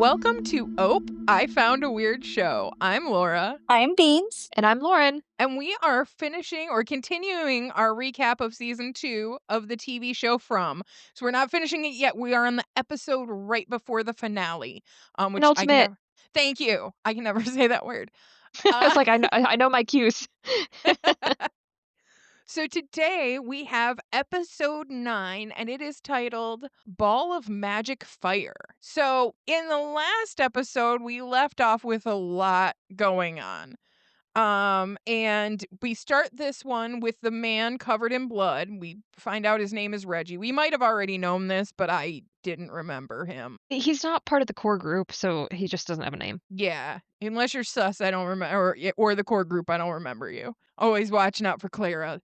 Welcome to Ope, I Found a Weird Show. I'm Laura. I'm Beanz. And I'm Lauren. And we are finishing or continuing our recap of season 2 of the TV show From. So we're not finishing it yet. We are on the episode right before the finale. Which I can never... Thank you. I can never say that word. It's like I know my cues. So today we have episode 9, and it is titled Ball of Magic Fire. So in the last episode, we left off with a lot going on. And we start this one with the man covered in blood. We find out his name is Reggie. We might have already known this, but I didn't remember him. He's not part of the core group, so he just doesn't have a name. Yeah, unless you're sus, I don't remember, or the core group, I don't remember you. Always watching out for Clara.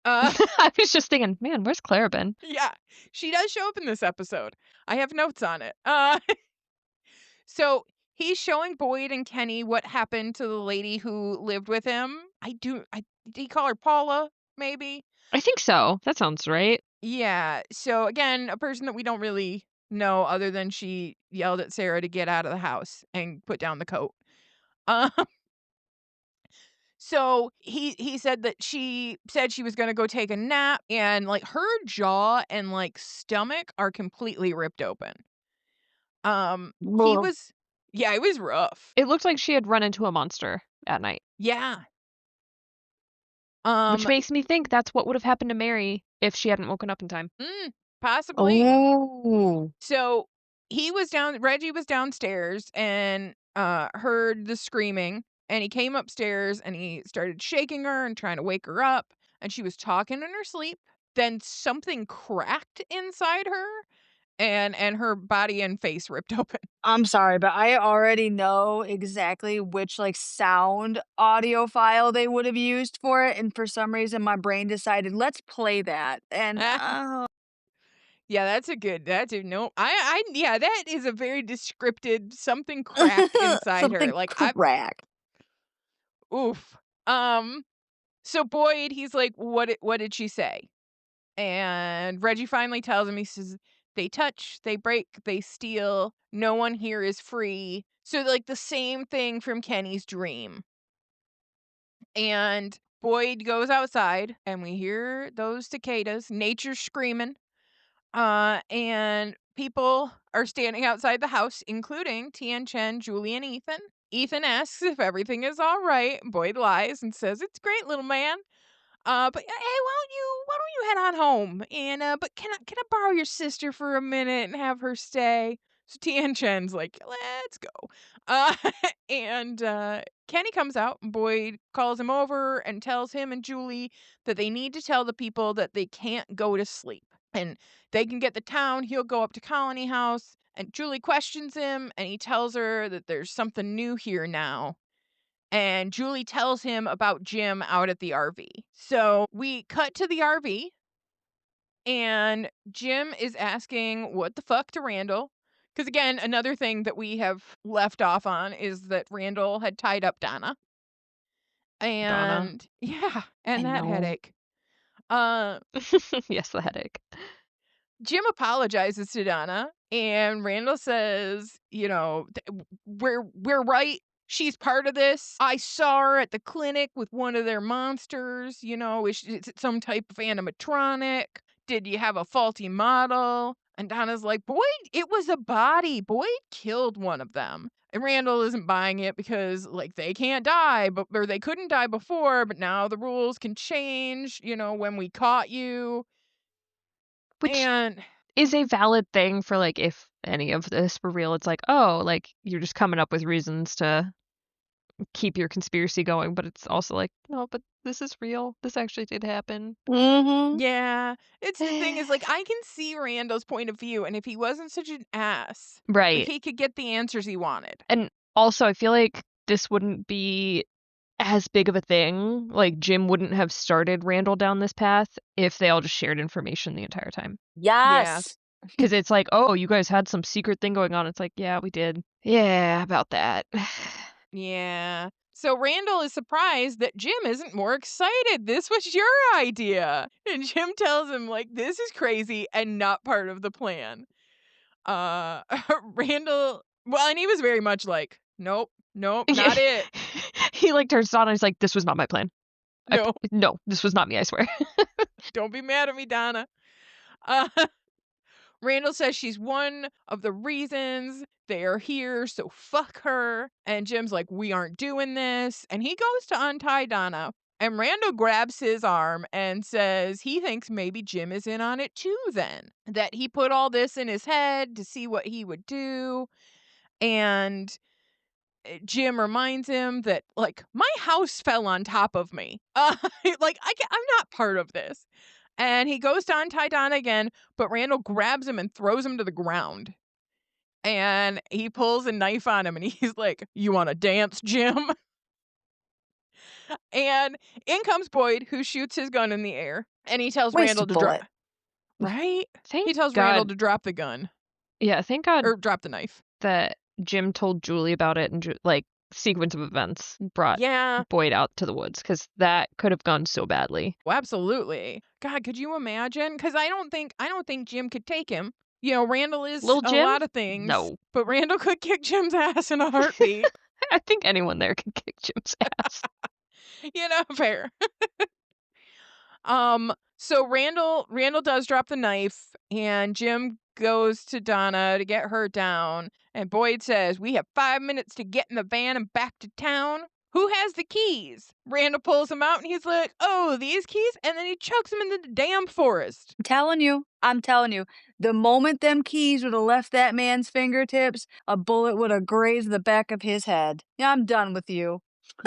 I was just thinking, man, where's Clara been? Yeah, she does show up in this episode. I have notes on it. So he's showing Boyd and Kenny what happened to the lady who lived with him. Did he call her Paula, maybe? I think so. That sounds right. Yeah. So again, a person that we don't really know other than she yelled at Sarah to get out of the house and put down the coat. So he said that she said she was going to go take a nap, and like her jaw and like stomach are completely ripped open. It was rough. It looked like she had run into a monster at night. Yeah. Which makes me think that's what would have happened to Mary if she hadn't woken up in time. Possibly. Oh. So Reggie was downstairs and heard the screaming, and he came upstairs and he started shaking her and trying to wake her up, and she was talking in her sleep. Then something cracked inside her, and her body and face ripped open. I'm sorry, but I already know exactly which sound audio file they would have used for it, and for some reason my brain decided let's play that. And yeah, that is a very descriptive something cracked inside her. Like cracked. Oof. So Boyd, he's like, what did she say? And Reggie finally tells him, he says, they touch, they break, they steal. No one here is free. So like the same thing from Kenny's dream. And Boyd goes outside and we hear those cicadas, nature screaming. And people are standing outside the house, including Tian Chen, Julie, and Ethan. Ethan asks if everything is all right. Boyd lies and says, it's great, little man. But hey, why don't you head on home? And but can I borrow your sister for a minute and have her stay? So Tian Chen's like, let's go. And Kenny comes out, and Boyd calls him over and tells him and Julie that they need to tell the people that they can't go to sleep. And they can get the town, he'll go up to Colony House. And Julie questions him, and he tells her that there's something new here now. And Julie tells him about Jim out at the RV. So we cut to the RV, and Jim is asking what the fuck to Randall. Because again, another thing that we have left off on is that Randall had tied up Donna. And yeah, and that headache. Yes, the headache. Jim apologizes to Donna, and Randall says, we're right. She's part of this. I saw her at the clinic with one of their monsters. Is it some type of animatronic? Did you have a faulty model? And Donna's like, Boyd, it was a body. Boyd killed one of them. And Randall isn't buying it because, they can't die, or they couldn't die before, but now the rules can change, when we caught you. Which is a valid thing for, if any of this were real. It's like, oh, you're just coming up with reasons to keep your conspiracy going, but it's also like, no, but this is real. This actually did happen. Mm-hmm. Yeah. It's the thing is, I can see Randall's point of view, and if he wasn't such an ass, right, he could get the answers he wanted. And also, I feel like this wouldn't be as big of a thing. Jim wouldn't have started Randall down this path if they all just shared information the entire time. Yes. Because it's like, oh, you guys had some secret thing going on. It's like, yeah, we did. Yeah, about that. Yeah. So Randall is surprised that Jim isn't more excited. This was your idea. And Jim tells him, this is crazy and not part of the plan. Randall Well, and he was very much like, "Nope, nope, Yeah. not it. He, like, turns to Donna, he's like, "This was not my plan. No, No, this was not me, I swear." don't be mad at me, Donna." Uh, Randall says she's one of the reasons they are here, so fuck her. And Jim's like, "We aren't doing this." And he goes to untie Donna. And Randall grabs his arm and says he thinks maybe Jim is in on it too, then. That he put all this in his head to see what he would do. And Jim reminds him that, like, my house fell on top of me. Like, I'm not part of this. And he goes to untie Donna again, but Randall grabs him and throws him to the ground. And he pulls a knife on him and he's like, "You want to dance, Jim?" And in comes Boyd, who shoots his gun in the air. And he tells Randall Wasted to drop. bullet. Right? Thank He tells Randall God to drop the gun yeah, thank God or drop the knife. that Jim told Julie about it and like, sequence of events brought Yeah. Boyd out to the woods because that could have gone so badly. Well, absolutely. God, could you imagine? Because I don't think Jim could take him. You know, Randall is Little a Jim? lot of things, No. but Randall could kick Jim's ass in a heartbeat. I think anyone there can kick Jim's ass. Fair. So Randall does drop the knife, and Jim goes to Donna to get her down. And Boyd says, "We have 5 minutes to get in the van and back to town. Who has the keys?" Randall pulls them out, and he's like, "Oh, these keys?" And then he chucks them in the damn forest. I'm telling you, the moment them keys would have left that man's fingertips, a bullet would have grazed the back of his head. Yeah, I'm done with you.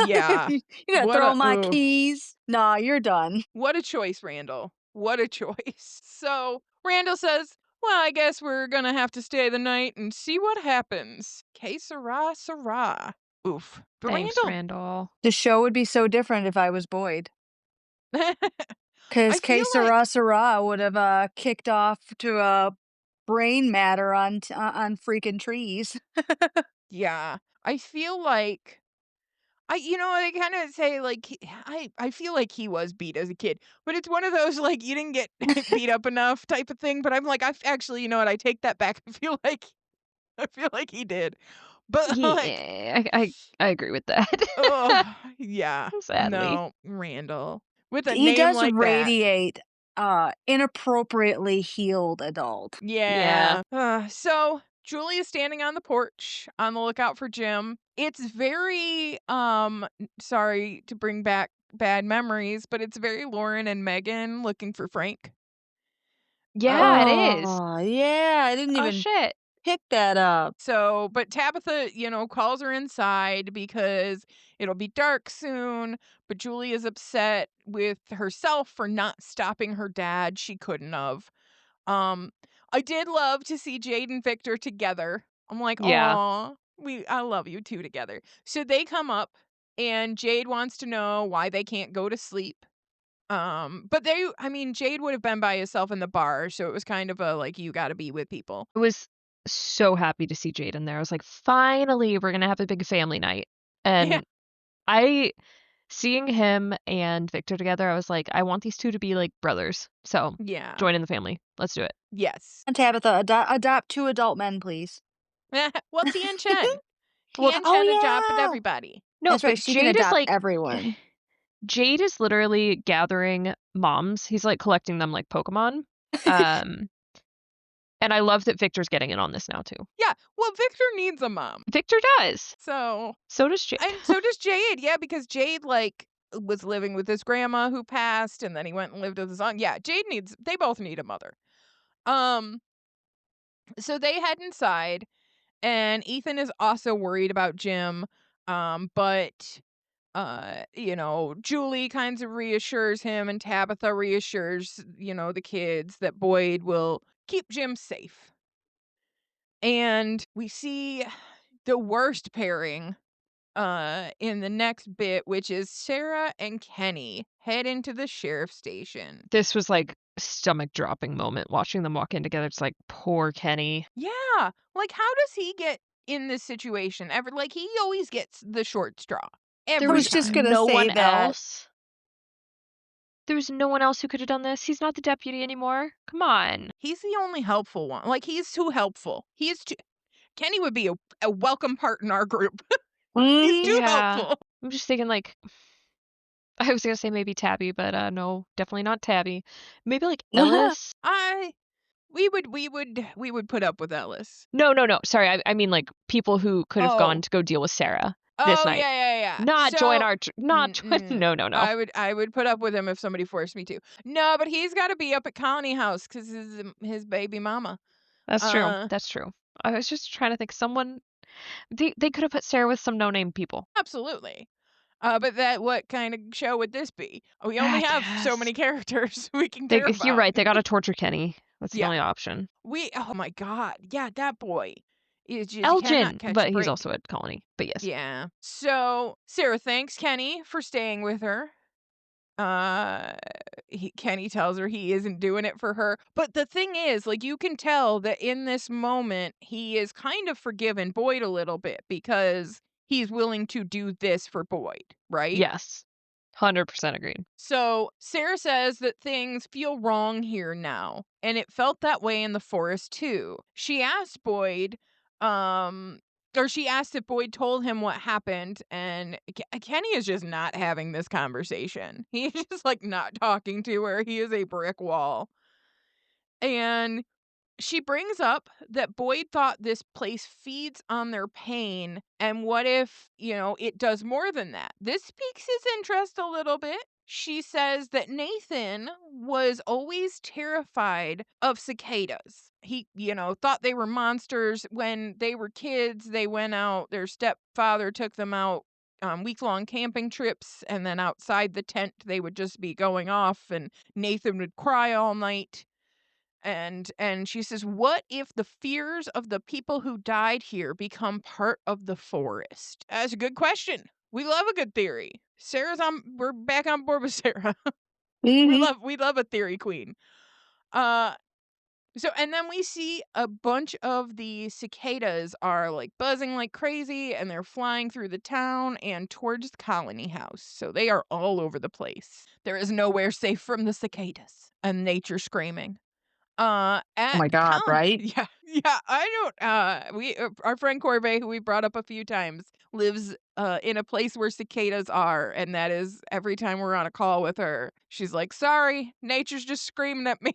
Yeah. You gonna What throw a my ugh. keys? Nah, you're done. What a choice, Randall. What a choice. So Randall says, "Well, I guess we're gonna have to stay the night and see what happens." Que sera, sera. Oof. But Thanks, Randall, Randall. The show would be so different if I was Boyd. I 'Cause Que feel Sera like, Sera would have, kicked off to, brain matter on freaking trees. yeah, I feel like I kind of say like I feel like he was beat as a kid, but it's one of those like you didn't get beat up enough type of thing. But I'm like, actually, you know what? I take that back. I feel like he did, but like, Yeah, I agree with that. oh yeah, Sadly. no, Randall with a He name does like that. radiate, inappropriately healed adult. Yeah. Yeah. So Julie is standing on the porch on the lookout for Jim. It's very sorry to bring back bad memories, but it's very Lauren and Megan looking for Frank. Yeah, it is. Oh, yeah, I didn't Oh, even shit. pick that up. But Tabitha, calls her inside because it'll be dark soon. But Julie is upset with herself for not stopping her dad. She couldn't have. Um, I did love to see Jade and Victor together. I'm like, Yeah. "Aw, I love you two together." So they come up, and Jade wants to know why they can't go to sleep. But Jade would have been by herself in the bar, so it was kind of a like, you gotta be with people. I was so happy to see Jade in there. I was like, "Finally, we're gonna have a big family night." Yeah, And I seeing him and Victor together, I was like, "I want these 2 to be, like, brothers." So, yeah, join in the family. Let's do it. yes. And Tabitha, adopt 2 adult men, please. Well, Tian Chen. Well, Tian Oh, Chen adopted yeah! everybody. no, That's right, but she can Jade is, adopt like everyone. Jade is literally gathering moms. He's, like, collecting them like Pokemon. Um, and I love that Victor's getting in on this now too. Yeah, well, Victor needs a mom. Victor does. So So does Jade. And so does Jade, yeah, because Jade, like, was living with his grandma who passed, and then he went and lived with his aunt. Yeah, they both need a mother. Um, so they head inside, and Ethan is also worried about Jim. But Julie kind of reassures him, and Tabitha reassures, the kids that Boyd will keep Jim safe. And we see the worst pairing in the next bit, which is Sarah and Kenny head into the sheriff's station. This was, like, stomach-dropping moment watching them walk in together. It's like, poor Kenny. Yeah, like, how does he get in this situation ever? Like, he always gets the short straw There I every was was just time. gonna no say one that. else. There was no one else who could have done this. He's not the deputy anymore. Come on. He's the only helpful one. Like, he's too helpful. Kenny would be a welcome part in our group. He's Mhm. too Yeah. helpful. I'm just thinking, like, I was gonna say maybe Tabby, but, no, definitely not Tabby. Maybe, like, Ellis? I we would put up with Ellis. No, no, no, sorry, I mean, like, people who could have gone Oh. to go deal with Sarah this Oh, night. yeah. Not join So our tr not join mm-mm. no, no, no. I would put up with him if somebody forced me to. No, but he's gotta be up at Colony House 'cause his baby mama. That's true, Uh, that's true. I was just trying to think someone they could have put Sarah with some no-name people. absolutely. But that what kind of show would this be? We I only have so guess. many characters we can They care you're about. right, they gotta torture Kenny. That's the Yeah. only option. Oh my god. Yeah, that boy is just cannot Elgin, catch a but he's break. also at Colony, but yes. Yeah. So, Sarah thanks Kenny for staying with her. Uh, Kenny tells her he isn't doing it for her. But the thing is, like, you can tell that in this moment, he is kind of forgiven Boyd a little bit because he's willing to do this for Boyd, right? Yes. 100% agreed. So Sarah says that things feel wrong here now, and it felt that way in the forest too. She asked Boyd, um, or she asked if Boyd told him what happened, and Kenny is just not having this conversation. He's just like not talking to her. He is a brick wall. And she brings up that Boyd thought this place feeds on their pain, and what if, it does more than that? This piques his interest a little bit. She says that Nathan was always terrified of cicadas. He, thought they were monsters when they were kids. They went out, their stepfather took them out on week-long camping trips, and then outside the tent, they would just be going off, and Nathan would cry all night. And she says, "What if the fears of the people who died here become part of the forest?" That's a good question. We love a good theory. We're back on board with Sarah. We love a theory queen. Uh and then we see a bunch of the cicadas are like buzzing like crazy, and they're flying through the town and towards the colony house. So they are all over the place. There is nowhere safe from the cicadas and nature screaming. Oh At my god, Cal right? yeah, I don't, our friend Corvée, who we brought up a few times, lives, in a place where cicadas are, and that is every time we're on a call with her, she's like, "Sorry, nature's just screaming at me."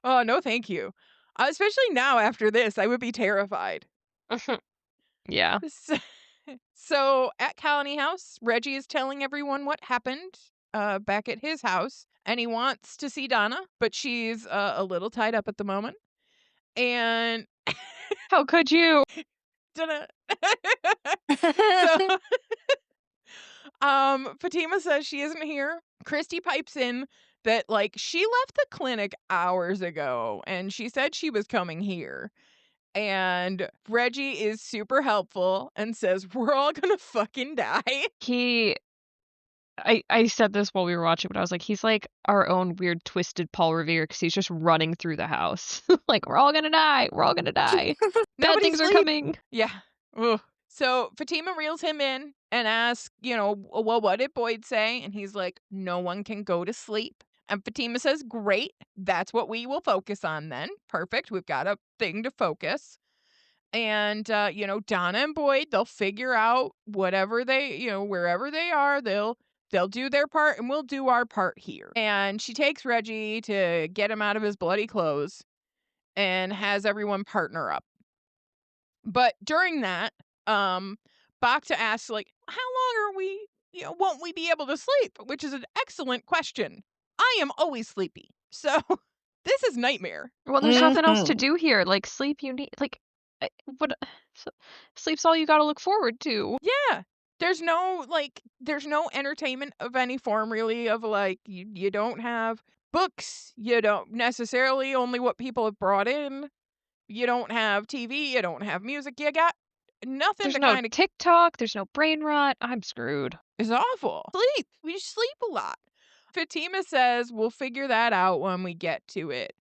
Oh, no, thank you. Especially now after this, I would be terrified. Yeah. So so at Colony House, Reggie is telling everyone what happened, back at his house, and he wants to see Donna, but she's, a little tied up at the moment. And How could you? ta So, Fatima says she isn't here. Christy pipes in that, like, she left the clinic hours ago, and she said she was coming here. And Reggie is super helpful and says, "We're all gonna fucking die." He I said this while we were watching, but I was like, he's like our own weird twisted Paul Revere because he's just running through the house. Like, we're all gonna die. We're all gonna die. Bad Nobody things are sleep. coming. Yeah. Ugh. So Fatima reels him in and asks, "Well, what did Boyd say?" And he's like, "No one can go to sleep." And Fatima says, "Great. That's what we will focus on then. Perfect. We've got a thing to focus." And, Donna and Boyd, they'll figure out whatever wherever they are, they'll do their part and we'll do our part here. And she takes Reggie to get him out of his bloody clothes and has everyone partner up. But during that, Bacta asks, like, "How long are we, won't we be able to sleep?" Which is an excellent question. I am always sleepy. So this is nightmare. Well, there's nothing else to Mhm. do here. Like, sleep, you need like, what? s- Sleep's all you got to look forward to. Yeah. There's no entertainment of any form really of like you don't have books, you don't necessarily only what people have brought in. You don't have TV, you don't have music, you got nothing There's to no kind of TikTok. There's no brain rot. I'm screwed. is awful. Sleep. We sleep a lot. Fatima says we'll figure that out when we get to it.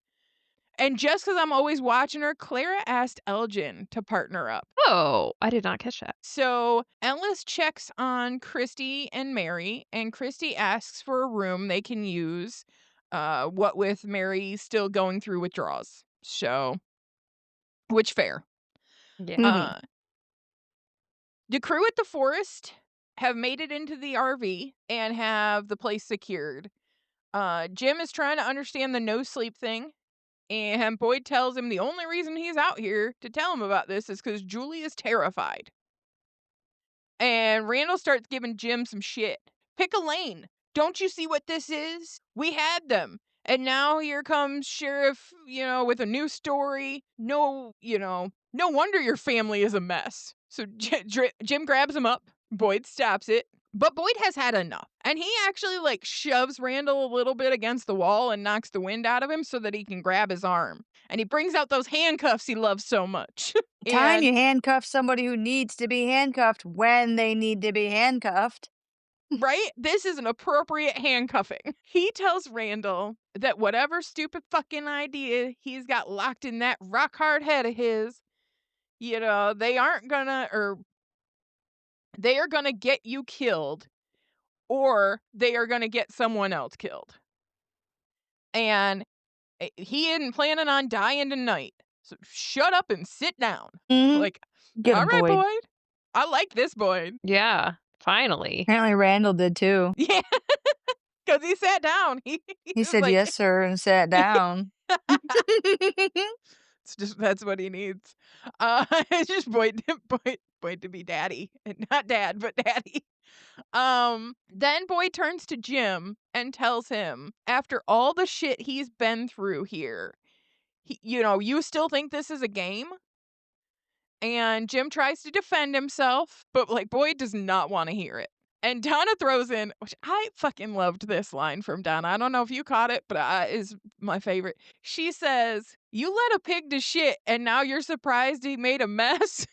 And just because I'm always watching her, Clara asked Elgin to partner up. Oh, I did not catch that. So Ellis checks on Christy and Mary, and Christy asks for a room they can use. What with Mary still going through withdrawals. So which fair. Yeah. Uh, the crew at the forest have made it into the RV and have the place secured. Jim is trying to understand the no sleep thing, and Boyd tells him the only reason he's out here to tell him about this is because Julie is terrified. And Randall starts giving Jim some shit. Pick a lane. Don't you see what this is? We had them. And now here comes Sheriff, with a new story. No, no wonder your family is a mess. So Jim grabs him up. Boyd stops it. But Boyd has had enough. And he actually, shoves Randall a little bit against the wall and knocks the wind out of him so that he can grab his arm. And he brings out those handcuffs he loves so much. Time and you handcuff somebody who needs to be handcuffed when they need to be handcuffed. Right? This is an appropriate handcuffing. He tells Randall that whatever stupid fucking idea he's got locked in that rock hard head of his, they aren't gonna, or they are gonna get you killed, or they are gonna get someone else killed. And he isn't planning on dying tonight. So shut up and sit down. Mhm. Like, Get all him, right, Boyd. Boyd. I like this Boyd. Yeah. Finally. Apparently Randall did too. Yeah, because he sat down. He He was said, like, "Yes, sir," and sat down. It's just that's what he needs. It's just Boyd to be daddy, and not dad, but daddy. Then Boyd turns to Jim and tells him, after all the shit he's been through here, you still think this is a game? And Jim tries to defend himself, but Boyd does not want to hear it. And Donna throws in, which I fucking loved this line from Donna. I don't know if you caught it, but is my favorite. She says, "You let a pig to shit, and now you're surprised he made a mess."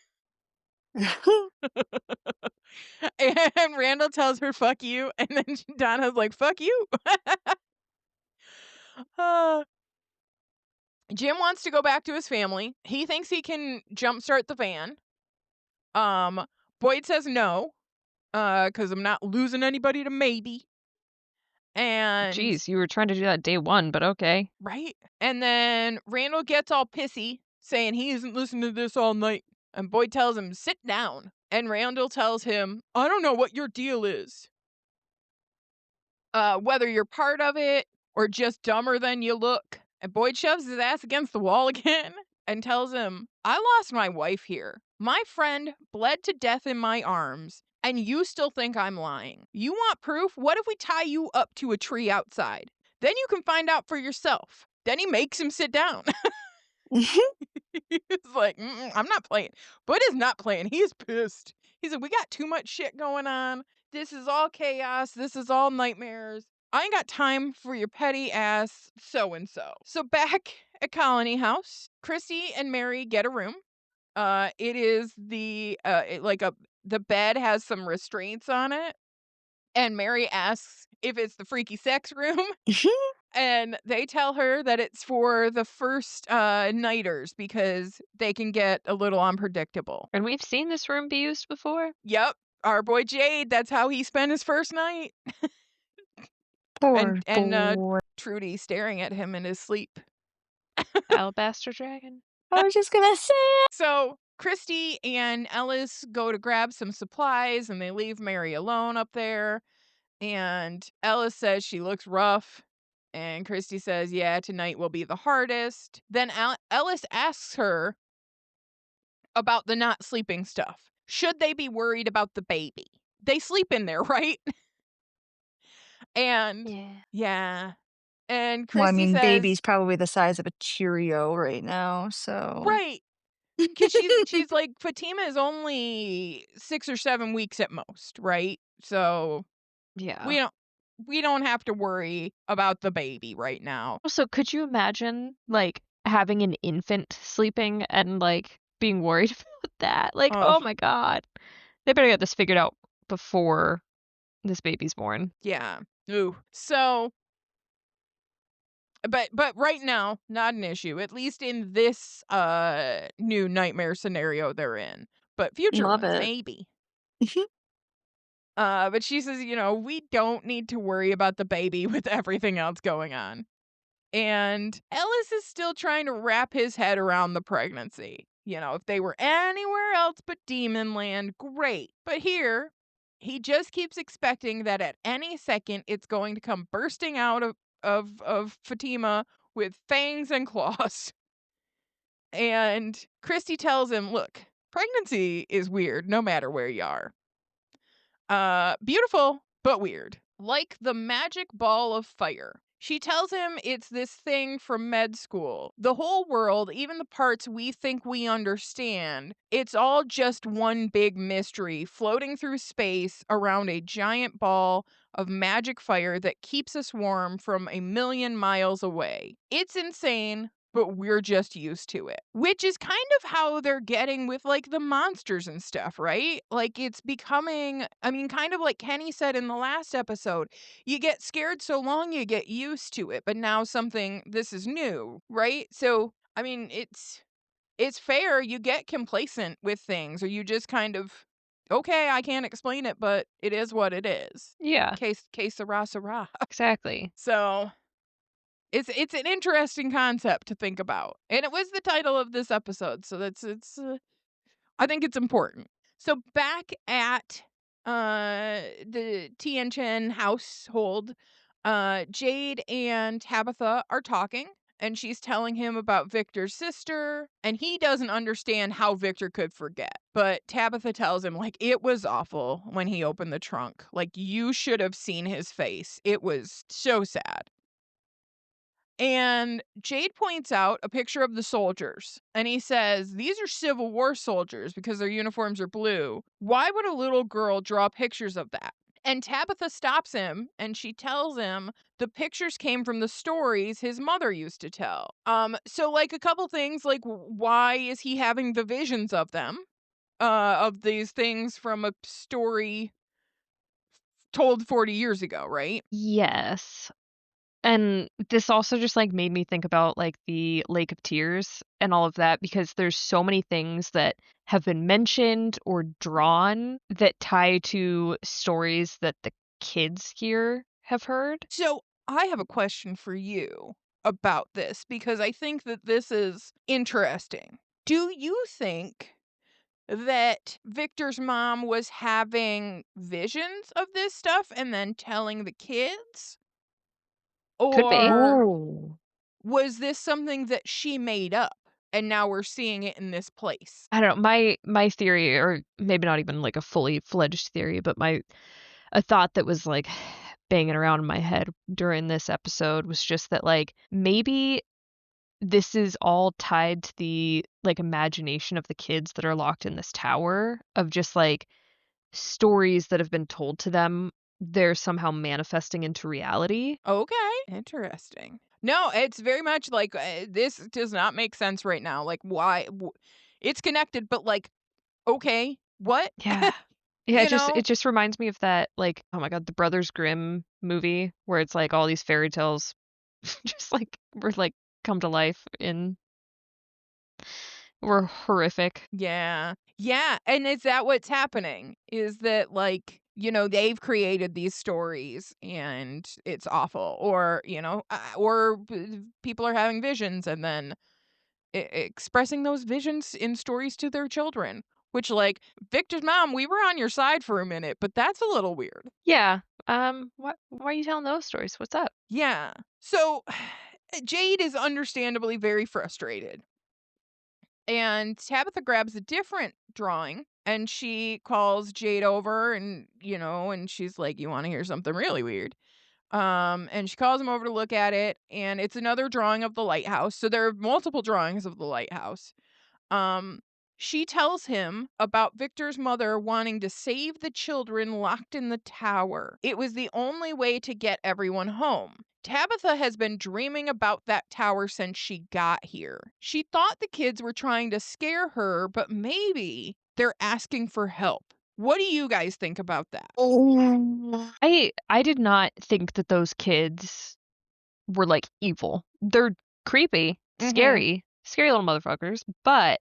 And Randall tells her, "Fuck you," and then Donna's like, "Fuck you." Uh, Jim wants to go back to his family. He thinks he can jumpstart the van. Um, Boyd says no, because I'm not losing anybody to maybe. And Jeez, you were trying to do that day one, but okay. right? And then Randall gets all pissy, saying he isn't listening to this all night. And Boyd tells him, "Sit down." And Randall tells him, "I don't know what your deal is. Whether you're part of it or just dumber than you look." And Boyd shoves his ass against the wall again and tells him, "I lost my wife here. My friend bled to death in my arms, and you still think I'm lying. You want proof? What if we tie you up to a tree outside? Then you can find out for yourself." Then he makes him sit down. He's like, I'm not playing. Bud is not playing. He is pissed. He said, "We got too much shit going on. This is all chaos. This is all nightmares. I ain't got time for your petty ass so and so." So back at Colony House, Christy and Mary get a room. It is the bed has some restraints on it, and Mary asks if it's the freaky sex room. And they tell her that it's for the first nighters because they can get a little unpredictable. And we've seen this room be used before. Yep, our boy Jade, that's how he spent his first night. Poor And boy. Trudy staring at him in his sleep. Alabaster dragon. I was just gonna say it. So Christy and Ellis go to grab some supplies and they leave Mary alone up there. And Ellis says she looks rough. And Christy says, "Yeah, tonight will be the hardest." Then Ellis asks her about the not sleeping stuff. Should they be worried about the baby? They sleep in there, right? And Yeah. yeah. And Well, I Christy mean, says, baby's probably the size of a Cheerio right now, so. right. Because she's like, Fatima is only 6 or 7 weeks at most, right? So Yeah. we don't we don't have to worry about the baby right now. Also, could you imagine having an infant sleeping and being worried about that? Oh, Oh my god. They better get this figured out before this baby's born. yeah. Ooh. So but right now, not an issue, at least in this new nightmare scenario they're in. But future Love ones, it. maybe. But she says, we don't need to worry about the baby with everything else going on. And Ellis is still trying to wrap his head around the pregnancy. If they were anywhere else but Demon Land, great. But here, he just keeps expecting that at any second it's going to come bursting out of Fatima with fangs and claws. And Christy tells him, look, pregnancy is weird no matter where you are. Beautiful, but weird. Like the magic ball of fire. She tells him it's this thing from med school. The whole world, even the parts we think we understand, it's all just one big mystery floating through space around a giant ball of magic fire that keeps us warm from a million miles away. It's insane, but we're just used to it. Which is kind of how they're getting with like the monsters and stuff, right? Like it's becoming, kind of like Kenny said in the last episode, you get scared so long you get used to it, but now this is new, right? So, it's fair you get complacent with things or you just kind of okay, I can't explain it, but it is what it is. Yeah, Case sarah sarah. exactly. So, it's an interesting concept to think about, and it was the title of this episode, so I think it's important. So back at the Tian Chen household, Jade and Tabitha are talking, and she's telling him about Victor's sister, and he doesn't understand how Victor could forget. But Tabitha tells him, like, it was awful when he opened the trunk. Like, you should have seen his face. It was so sad. And Jade points out a picture of the soldiers, and he says, these are Civil War soldiers because their uniforms are blue. Why would a little girl draw pictures of that? And Tabitha stops him, and she tells him the pictures came from the stories his mother used to tell. So like a couple things, like why is he having the visions of them? Of these things from a story told 40 years ago, right? Yes. And this also just, like, made me think about, like, the Lake of Tears and all of that because there's so many things that have been mentioned or drawn that tie to stories that the kids here have heard. So I have a question for you about this because I think that this is interesting. Do you think that Victor's mom was having visions of this stuff and then telling the kids? Could be. Or Oh. was this something that she made up and now we're seeing it in this place? I don't know, my theory, or maybe not even, like, a fully fledged theory, but a thought that was, like, banging around in my head during this episode was just that, like, maybe this is all tied to the, like, imagination of the kids that are locked in this tower of just, like, stories that have been told to them, they're somehow manifesting into reality. Okay, interesting. No, it's very much like this does not make sense right now. Like, why? It's connected, but like, okay, what? Yeah. Yeah, you know? it just reminds me of that, like, oh my god, the Brothers Grimm movie where it's, like, all these fairy tales just, like, were, like, come to life and were horrific. Yeah. Yeah. And is that what's happening? Is that like, they've created these stories and it's awful, or, people are having visions and then expressing those visions in stories to their children, which, like, Victor's mom, we were on your side for a minute, but that's a little weird. Yeah, why are you telling those stories? What's up? Yeah. So Jade is understandably very frustrated. And Tabitha grabs a different drawing and she calls Jade over and she's like, "You want to hear something really weird?" And she calls him over to look at it, and it's another drawing of the lighthouse. So there are multiple drawings of the lighthouse. Um, she tells him about Victor's mother wanting to save the children locked in the tower. It was the only way to get everyone home. Tabitha has been dreaming about that tower since she got here. She thought the kids were trying to scare her, but maybe they're asking for help. What do you guys think about that? Oh. I did not think that those kids were, like, evil. They're creepy, Mhm. scary little motherfuckers, but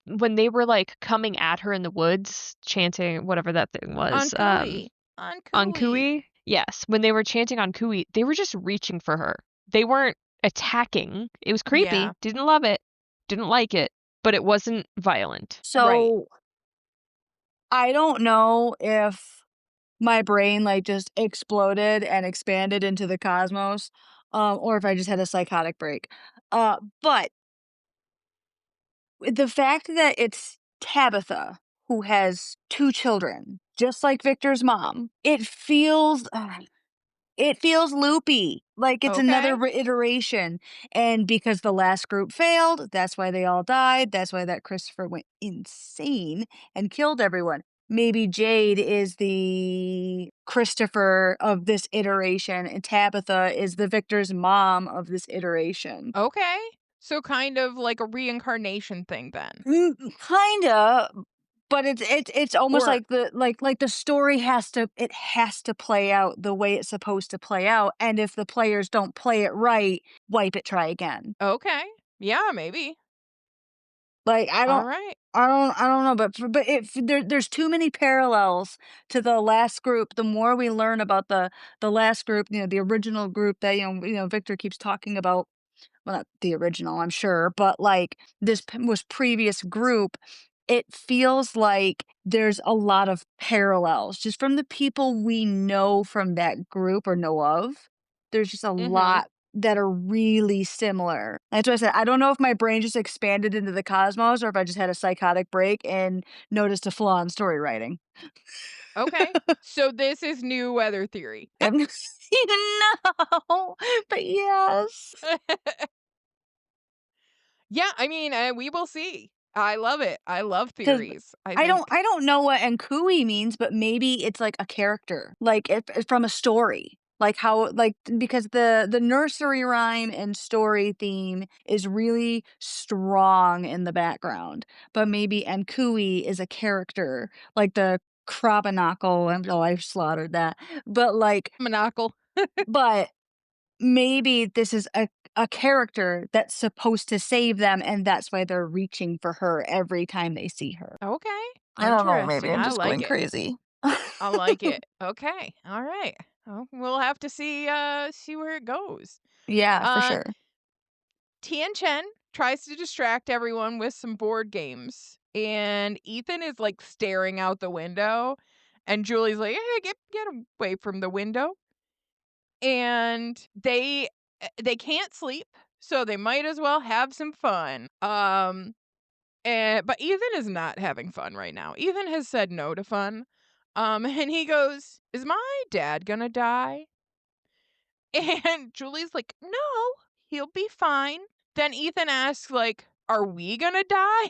when they were, like, coming at her in the woods, chanting whatever that thing On was, Cooey. On on Cooey. Kui? Yes, when they were chanting on Kui, they were just reaching for her. They weren't attacking. It was creepy, Yeah. didn't love it, didn't like it, but it wasn't violent. Right. So I don't know if my brain like just exploded and expanded into the cosmos, or if I just had a psychotic break. But the fact that it's Tabitha who has two children, just like Victor's mom, it feels loopy, like it's another Okay. iteration, and because the last group failed, that's why they all died, that's why that Christopher went insane and killed everyone. Maybe Jade is the Christopher of this iteration, and Tabitha is the Victor's mom of this iteration. Okay. So kind of like a reincarnation thing then. Kinda, but it's almost Or like the story has to play out the way it's supposed to play out, and if the players don't play it right, wipe it, try again. okay. Yeah, maybe. Like, All right. I don't know, but there's too many parallels to the last group. The more we learn about the last group, the original group that, Victor keeps talking about, well, not the original, I'm sure, but like this was previous group, it feels like there's a lot of parallels just from the people we know from that group or know of. There's just a Mhm. lot that are really similar. That's why I said I don't know if my brain just expanded into the cosmos or if I just had a psychotic break and noticed a flaw in story writing. Okay. So this is new weather theory. And no, but yes. Yeah, I mean, we will see. I love it. I love 'Cause theories. I think I don't know what Nkui means, but maybe it's like a character, like if from a story. Like how like because the nursery rhyme and story theme is really strong in the background, but maybe Nkui is a character, like the Krabaнаcle, and oh, I slaughtered that. But like monocle. but maybe this is a character that's supposed to save them, and that's why they're reaching for her every time they see her. Okay. I don't know, maybe Interesting. I'm I just like going it. crazy. I like it. Okay. All right. Well, we'll have to see where it goes. Yeah, for Uh sure. Tian Chen tries to distract everyone with some board games. And Ethan is like staring out the window. And Julie's like, hey, get away from the window. And they can't sleep, so they might as well have some fun. But Ethan is not having fun right now. Ethan has said no to fun. And he goes, "Is my dad gonna die?" And Julie's like, "No, he'll be fine." Then Ethan asks, like, "Are we gonna die?"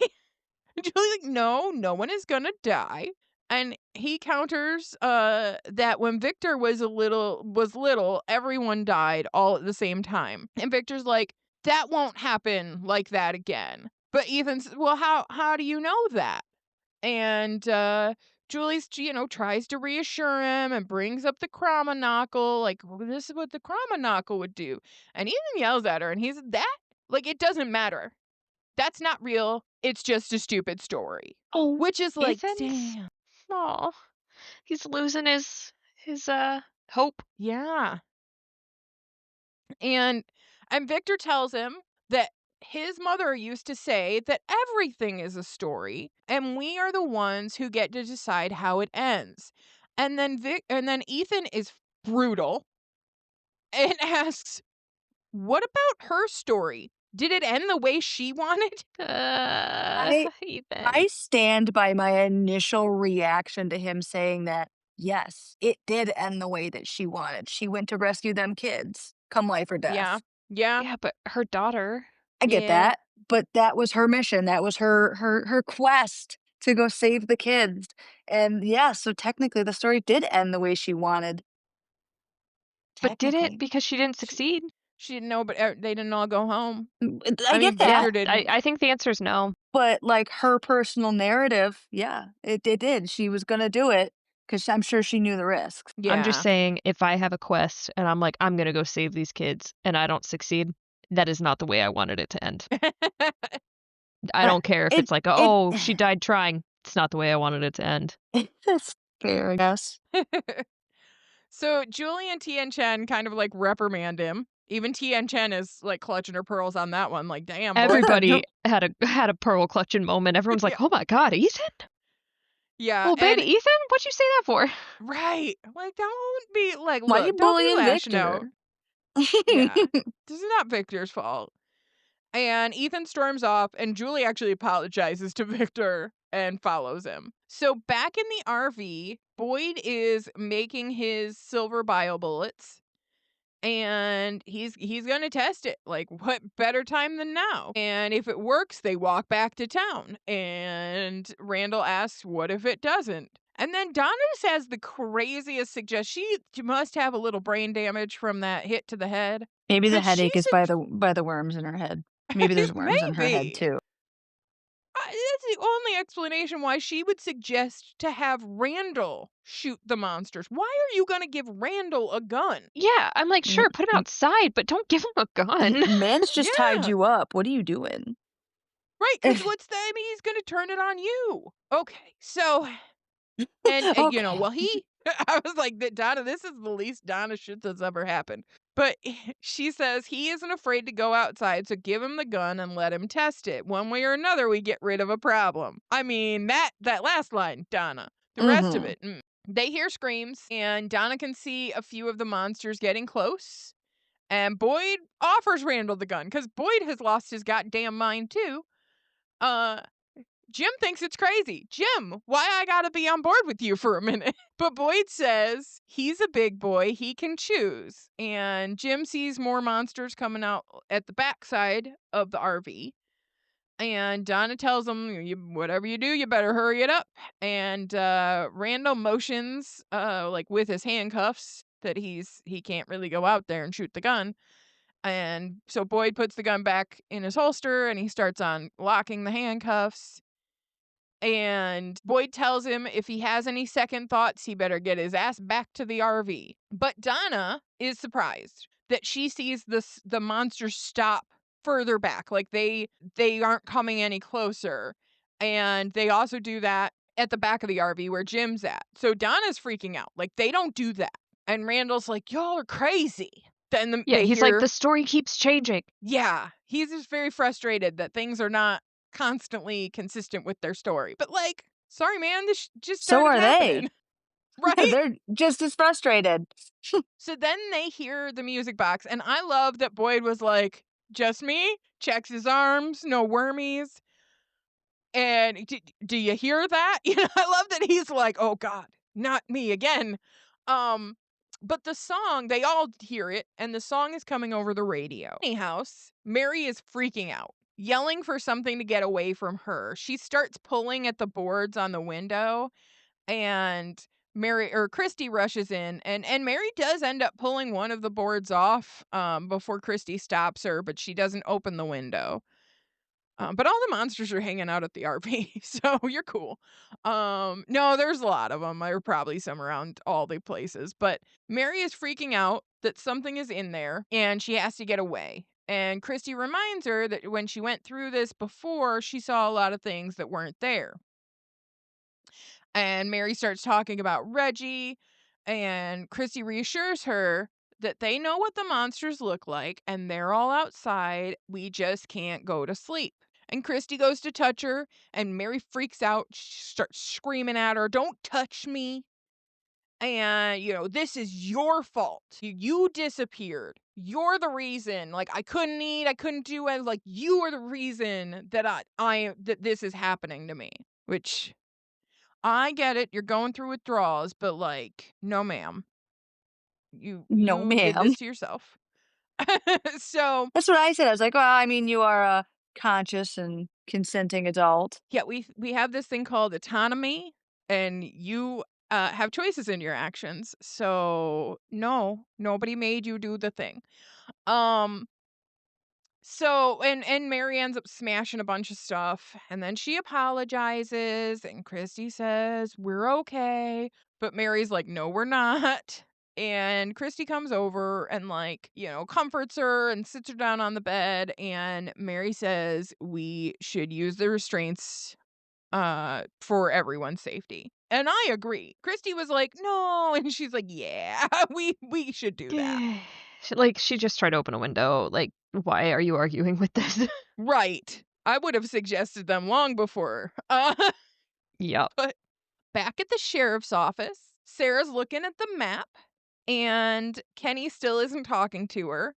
And Julie's like, "No, no one is gonna die." And he counters that when Victor was little, everyone died all at the same time. And Victor's like, "That won't happen like that again." But Ethan says, "Well, how do you know that?" And Julie's, tries to reassure him and brings up the Krama like, well, this is what the Krama would do. And Ethan yells at her, and he's that like it doesn't matter. That's not real. It's just a stupid story. Oh, Which is like, Ethan's damn. oh, he's losing his hope. Yeah. And Victor tells him that his mother used to say that everything is a story and we are the ones who get to decide how it ends. And then Ethan is brutal and asks, "What about her story? Did it end the way she wanted?" I Ethan. I stand by my initial reaction to him saying that, yes, it did end the way that she wanted. She went to rescue them kids, come life or Yeah. death. Yeah. Yeah, but her daughter. I get Yeah. that, but that was her mission. That was her quest to go save the kids. And yeah, so technically the story did end the way she wanted. But did it Technically. because she didn't She, succeed? she didn't know, but they didn't all go home. I I get mean, that. Yeah, Victor didn't. I think the answer is no. But, like, her personal narrative, yeah, it did. She was gonna do it because I'm sure she knew the risks. I'm just Yeah. saying if I have a quest and I'm like, "I'm gonna go save these kids," and I don't succeed, that is not the way I wanted it to end. I But don't care if it it's like, it "Oh, she died trying." It's not the way I wanted it to end. that's fair, I guess. So Julie and Tian Chen kind of like reprimand him Even Tien Chen is, like, clutching her pearls on that one, like, "Damn, boy." Everybody Nope. had a pearl clutching moment. Everyone's like, Yeah. "Oh my god, Ethan? Yeah, Well, baby and Ethan? What'd you say that for?" right. Like, don't be like, Why you look, don't be bullying lashing out. Victor? Yeah. This is not Victor's fault. And Ethan storms off, and Julie actually apologizes to Victor and follows him. So back in the RV, Boyd is making his silver bio bullets, and he's gonna test it. Like, what better time than now? And if it works, they walk back to town. And Randall asks, "What if it doesn't?" And then Donna just has the craziest suggestion. She must have a little brain damage from that hit to the head, Maybe the because she headache is by the worms in her head. Maybe there's worms in her head maybe. too. That's the only explanation why she would suggest to have Randall shoot the monsters. Why are you gonna give Randall a gun? Yeah, I'm like, "Sure, put him outside, but don't give him a gun." Man's just tied Yeah, you up. What are you doing? right. Because what's the? I mean, he's gonna turn it on you. Okay, so and you know, Okay. well, he. I was like, Donna, this is the least Donna shit that's ever happened. But she says he isn't afraid to go outside, so give him the gun and let him test it. One way or another, we get rid of a problem. I mean, that last line, Donna. The rest of Mhm. it, They hear screams, and Donna can see a few of the monsters getting close. And Boyd offers Randall the gun, because Boyd has lost his goddamn mind too. Uh, Jim thinks it's crazy. Jim, why I gotta be on board with you for a minute? But Boyd says he's a big boy, he can choose. And Jim sees more monsters coming out at the backside of the RV. And Donna tells him, whatever you do, you better hurry it up. And Randall motions, like with his handcuffs, that he can't really go out there and shoot the gun. And so Boyd puts the gun back in his holster, and he starts on locking the handcuffs. And Boyd tells him if he has any second thoughts, he better get his ass back to the RV. But Donna is surprised that she sees the monsters stop further back, like they aren't coming any closer. And they also do that at the back of the RV where Jim's at. So Donna's freaking out. Like, they don't do that. And Randall's like, "Y'all are crazy." Yeah, They he's like, hear, "The story keeps changing." yeah, he's just very frustrated that things are not constantly consistent with their story. But, like, sorry, man, this just So started are they. happening, right? They're just as frustrated. So then they hear the music box, and I love that Boyd was like, "Just me?" Checks his arms, no wormies. And do you hear that? You know, I love that he's like, "Oh God, not me again." Um, but the song, they all hear it, and the song is coming over the radio. House, Mary is freaking out, yelling for something to get away from her. She starts pulling at the boards on the window, and Christy rushes in, and Mary does end up pulling one of the boards off before Christy stops her, but she doesn't open the window. But all the monsters are hanging out at the RV, so you're cool. No, there's a lot of them. There are probably some around all the places, but Mary is freaking out that something is in there and she has to get away. And Christy reminds her that when she went through this before, she saw a lot of things that weren't there. And Mary starts talking about Reggie, and Christy reassures her that they know what the monsters look like and they're all outside. We just can't go to sleep. And Christy goes to touch her, and Mary freaks out. She starts screaming at her, "Don't touch me." And, this is your fault. You disappeared. You're the reason. Like, I couldn't eat, I couldn't do it. Like, you are the reason that that this is happening to me. Which, I get it. You're going through withdrawals, but, like, no, ma'am. No, You did ma'am. this to yourself. So, That's what I said. I was like, "Well, I mean, you are a conscious and consenting adult." yeah, we have this thing called autonomy, and you have choices in your actions. So, no, nobody made you do the thing. Um, So, and Mary ends up smashing a bunch of stuff, and then she apologizes, and Christy says, "We're okay." But Mary's like, "No, we're not." And Christy comes over and, like, comforts her and sits her down on the bed, and Mary says we should use the restraints for everyone's safety. And I agree. Christy was like, "No," and she's like, "Yeah, we should do that." she just tried to open a window. Like, why are you arguing with this? Right. I would have suggested them long before. Yep. But back at the sheriff's office, Sarah's looking at the map, and Kenny still isn't talking to her.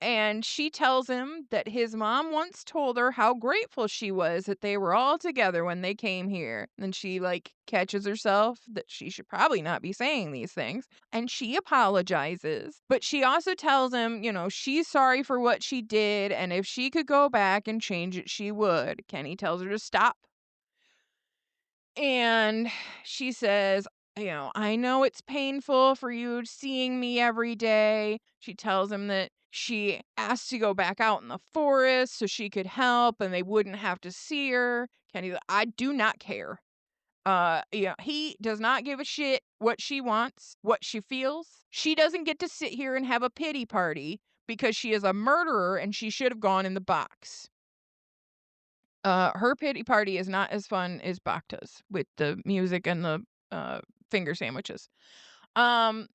And she tells him that his mom once told her how grateful she was that they were all together when they came here. And she, like, catches herself that she should probably not be saying these things. And she apologizes. But she also tells him, she's sorry for what she did. And if she could go back and change it, she would. Kenny tells her to stop. And she says, I know it's painful for you seeing me every day. She tells him that she asked to go back out in the forest so she could help and they wouldn't have to see her. Kenny's like, I do not care. He does not give a shit what she wants, what she feels. She doesn't get to sit here and have a pity party because she is a murderer and she should have gone in the box. Her pity party is not as fun as Bacta's with the music and the finger sandwiches. So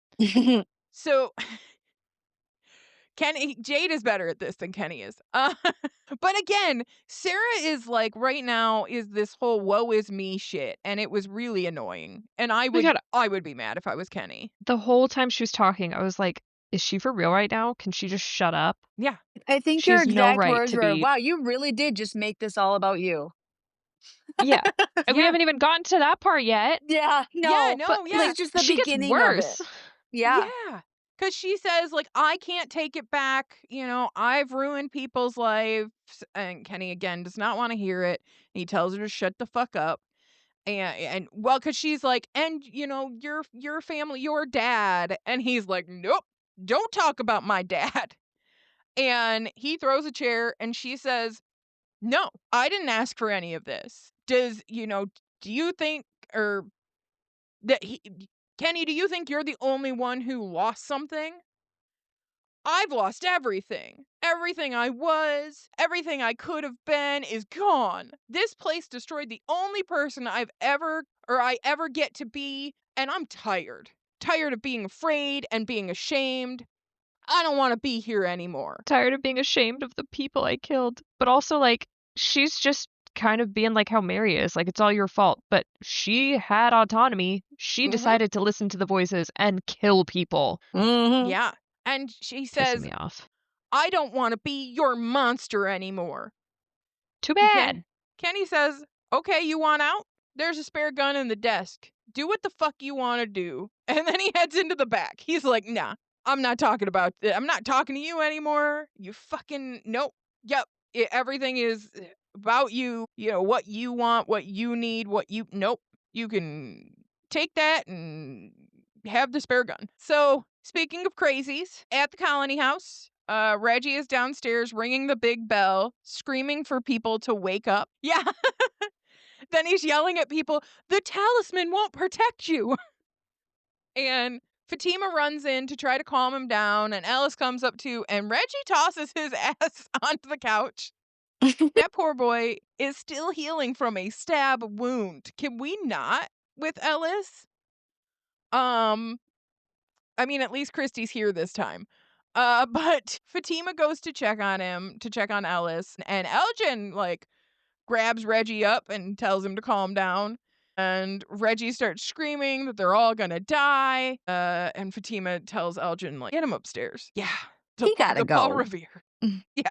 Jade is better at this than Kenny is. But again, Sarah is like right now is this whole woe is me shit, and it was really annoying. And My God, I would be mad if I was Kenny. the whole time she was talking, I was like, is she for real right now? Can she just shut up? Yeah. I think She your has no exact right words to were, be. "Wow, you really did just make this all about you." Yeah. And we Yeah. haven't even gotten to that part yet. Yeah, Yeah, no, But no, this yeah. is just the she gets beginning of it. worse. Yeah. Yeah. Cause she says, like, I can't take it back. I've ruined people's lives. And Kenny again does not want to hear it. He tells her to shut the fuck up. And well, cause she's like, and your family, your dad. And he's like, nope, don't talk about my dad. And he throws a chair and she says, no, I didn't ask for any of this. Do you think or that Kenny, do you think you're the only one who lost something? I've lost everything. Everything I was, everything I could have been is gone. This place destroyed the only person I ever get to be, and I'm tired. Tired of being afraid and being ashamed. I don't want to be here anymore. Tired of being ashamed of the people I killed. But also, like, she's just kind of being like how Mary is. Like, it's all your fault. But she had autonomy. She Mhm. decided to listen to the voices and kill people. Mhm. Yeah. And she Pissing says, me off. I don't want to be your monster anymore. Too And bad. Kenny says, okay, you want out? There's a spare gun in the desk. Do what the fuck you want to do. And then he heads into the back. He's like, nah, I'm not talking I'm not talking to you anymore. You fucking, nope. Yep. Everything is about you, what you want, what you need, nope. You can take that and have the spare gun. So, speaking of crazies, at the colony house, Reggie is downstairs ringing the big bell, screaming for people to wake up. Yeah. Then he's yelling at people, the talisman won't protect you. And Fatima runs in to try to calm him down, and Ellis comes up too, and Reggie tosses his ass onto the couch. That poor boy is still healing from a stab wound. Can we not with Ellis? Um, I mean, at least Christy's here this time. But Fatima goes to check on him, to check on Ellis, and Elgin, like, grabs Reggie up and tells him to calm down. And Reggie starts screaming that they're all gonna die. And Fatima tells Elgin, like, get him upstairs. Yeah. He gotta The Paul go. Revere. Yeah.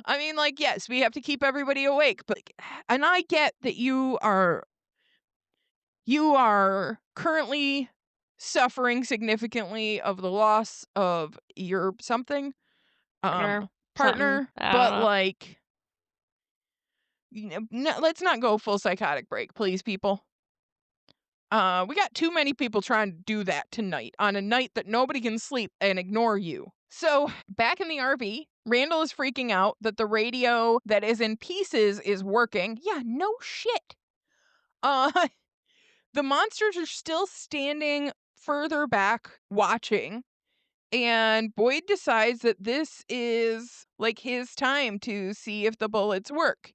I mean, like, yes, we have to keep everybody awake, but and I get that you are currently suffering significantly of the loss of your something Partner. Something. partner, I don't but know. like no, let's not go full psychotic break, please, people. We got too many people trying to do that tonight on a night that nobody can sleep and ignore you. So, back in the RV, Randall is freaking out that the radio that is in pieces is working. Yeah, no shit. Uh, the monsters are still standing further back watching, and Boyd decides that this is like his time to see if the bullets work.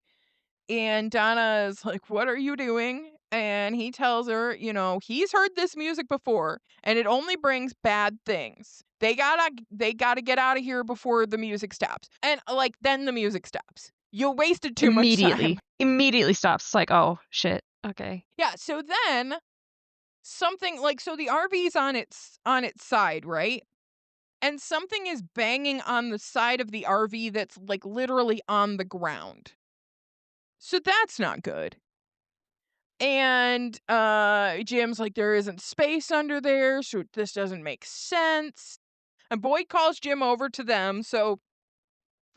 And Donna is like, what are you doing? and he tells her, he's heard this music before and it only brings bad things. They gotta get out of here before the music stops. And like then the music stops. You wasted too much time. Immediately stops. It's like, oh shit. Okay. Yeah, so then something like so the RV's on its side, right? And something is banging on the side of the RV that's like literally on the ground. So that's not good. And Jim's like there isn't space under there, so this doesn't make sense. And Boyd calls Jim over to them. So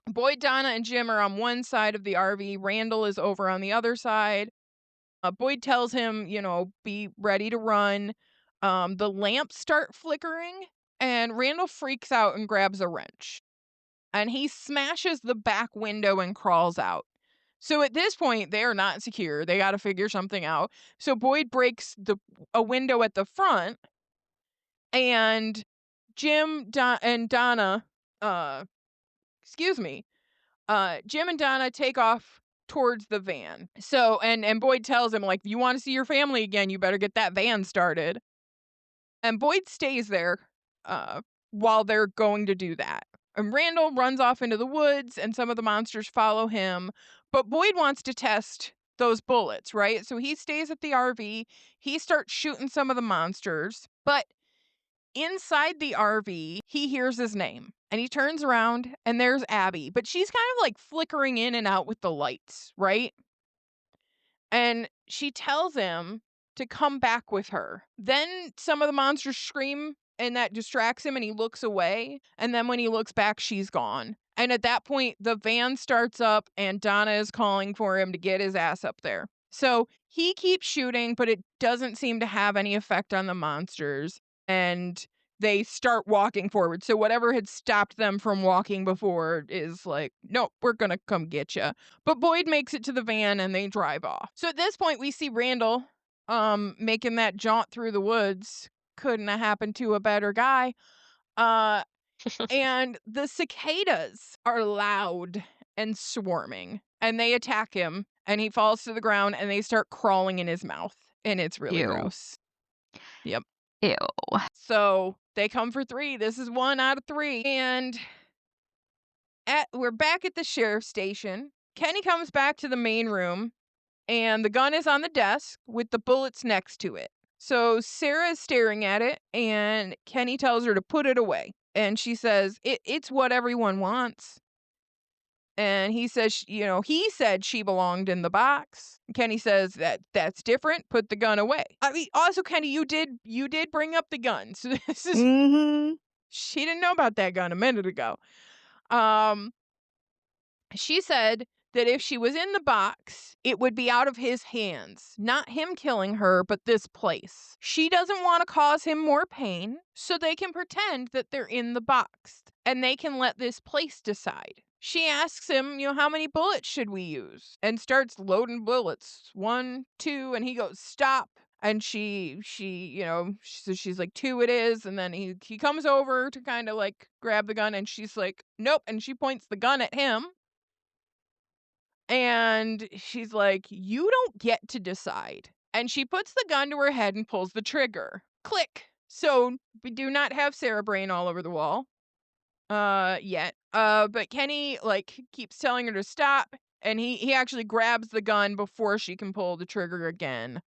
Boyd, Donna, and Jim are on one side of the RV. Randall is over on the other side. Boyd tells him, be ready to run. The lamps start flickering, and Randall freaks out and grabs a wrench. And he smashes the back window and crawls out. So at this point, they are not secure. They got to figure something out. So Boyd breaks a window at the front, and and Donna, uh, excuse me, Jim and Donna take off towards the van. So and Boyd tells him like, if you want to see your family again, you better get that van started. And Boyd stays there, uh, while they're going to do that. And Randall runs off into the woods, and some of the monsters follow him. But Boyd wants to test those bullets, right? So he stays at the RV. He starts shooting some of the monsters. But inside the RV, he hears his name. And he turns around, and there's Abby. But she's kind of like flickering in and out with the lights, right? And she tells him to come back with her. Then some of the monsters scream and that distracts him and he looks away. And then when he looks back, she's gone. And at that point, the van starts up and Donna is calling for him to get his ass up there. So he keeps shooting, but it doesn't seem to have any effect on the monsters. And they start walking forward. So whatever had stopped them from walking before is like, nope, we're going to come get you. But Boyd makes it to the van and they drive off. So at this point, we see Randall making that jaunt through the woods. Couldn't have happened to a better guy. And the cicadas are loud and swarming, and they attack him, and he falls to the ground, and they start crawling in his mouth, and it's really Ew. gross. Yep. Ew. So they come for 3. This is 1 out of 3. And we're back at the sheriff's station. Kenny comes back to the main room, and the gun is on the desk with the bullets next to it. So Sarah is staring at it, and Kenny tells her to put it away. And she says, it's what everyone wants. And he says, he said she belonged in the box. Kenny says that's different. Put the gun away. I mean, also, Kenny, you did bring up the gun. So this is Mm-hmm. she didn't know about that gun a minute ago. Um, she said that if she was in the box, it would be out of his hands. Not him killing her, but this place. She doesn't want to cause him more pain, so they can pretend that they're in the box. And they can let this place decide. She asks him, how many bullets should we use? And starts loading bullets. 1, 2, and he goes, stop. And so she's like, 2 it is. And then he comes over to kind of like grab the gun, and she's like, nope. And she points the gun at him. And she's like, you don't get to decide. And she puts the gun to her head and pulls the trigger. Click. So we do not have Sarah Brain all over the wall. Yet. But Kenny, like, keeps telling her to stop. And he actually grabs the gun before she can pull the trigger again.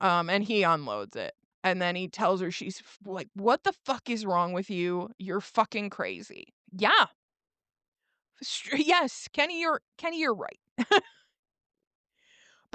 And he unloads it. And then he tells her, she's like, what the fuck is wrong with you? You're fucking crazy. Yeah. Yes, Kenny, you're right. But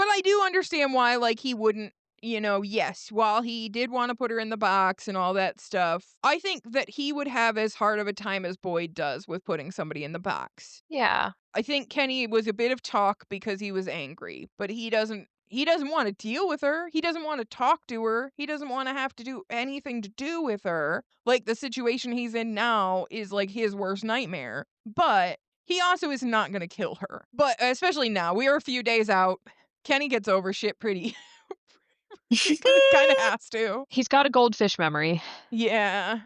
I do understand why, like, he wouldn't, yes, while he did want to put her in the box and all that stuff, I think that he would have as hard of a time as Boyd does with putting somebody in the box. Yeah. I think Kenny was a bit of talk because he was angry, but he doesn't want to deal with her. He doesn't want to talk to her. He doesn't want to have to do anything to do with her. Like, the situation he's in now is like his worst nightmare. But he also is not going to kill her. But especially now, we are a few days out. Kenny gets over shit pretty kind of has to. He's got a goldfish memory, Yeah.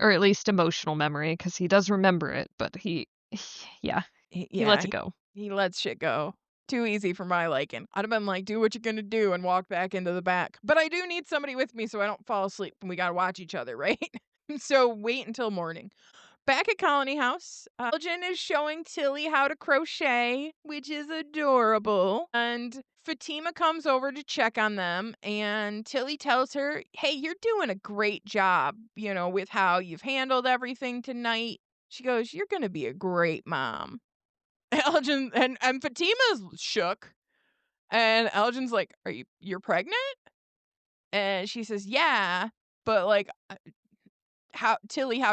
or at least emotional memory, because he does remember it, but yeah, he Yeah, lets it go. he lets shit go. Too easy for my liking. I'd have been like, "Do what you're gonna do," and walk back into the back. But I do need somebody with me so I don't fall asleep, and we gotta watch each other, right? So wait until morning. Back at Colony House, Elgin is showing Tilly how to crochet, which is adorable. And Fatima comes over to check on them, and Tilly tells her, "Hey, you're doing a great job, with how you've handled everything tonight." She goes, "You're going to be a great mom." Elgin and Fatima's shook, and Elgin's like, you're pregnant?" And she says, "Yeah, but like, how